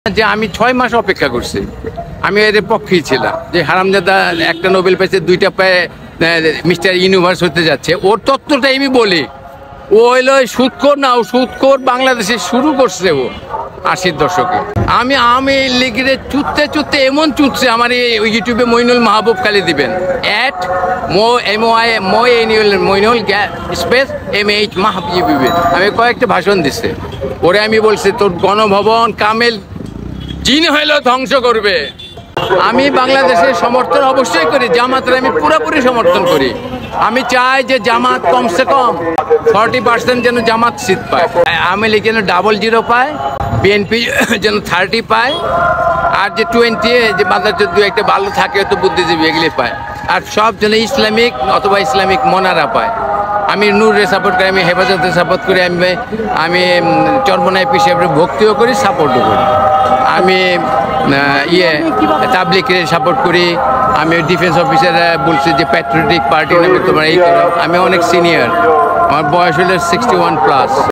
যে আমি 6 মাস অপেক্ষা করছি। আমি এর পক্ষেই ছিলাম যে হারামজাদা একটা নোবেল পেয়েছে, 2টা পেয়ে মিস্টার ইউনিভার্স হতে যাচ্ছে। ওর তত্ত্বটাই আমি বলি, ও হইলো সুদখোর না, ও সুদখোর বাংলাদেশে শুরু করছে ও 80-র দশকে। আমি লিগের চুততে এমন চুতছে, আমার এই ইউটিউবে মইনুল মাহবুব খালি দিবেন মইনুল স্পেস MH মাহবুব। আমি কয়েকটা ভাষণ দিছে ওরে। আমি বলছি তোর গণভবন কামেল জিন হইলেও ধ্বংস করবে। আমি বাংলাদেশের সমর্থন অবশ্যই করি, জামাতের আমি পুরোপুরি সমর্থন করি। আমি চাই যে জামাত কমসে কম 40% যেন জামাত সিট পায়, আওয়ামী লীগ যেন 00 পায়, বিএনপি যেন 30 পায়, আর যে 20 যে বাজার যদি একটা ভালো থাকে তো বুদ্ধিজীবী এগুলি পায়, আর সব যেন ইসলামিক অথবা ইসলামিক মনারা পায়। আমি নূরের সাপোর্ট করি, আমি হেফাজতের সাপোর্ট করি, আমি চরমনাই হিসেবে ভক্তিও করি, সাপোর্টও করি। আমি তাবলিগের সাপোর্ট করি। আমি ডিফেন্স অফিসাররা বলছি যে প্যাট্রিয়টিক পার্টি নামে তোমরা এই করো। আমি অনেক সিনিয়র, আমার বয়স হলো 61+।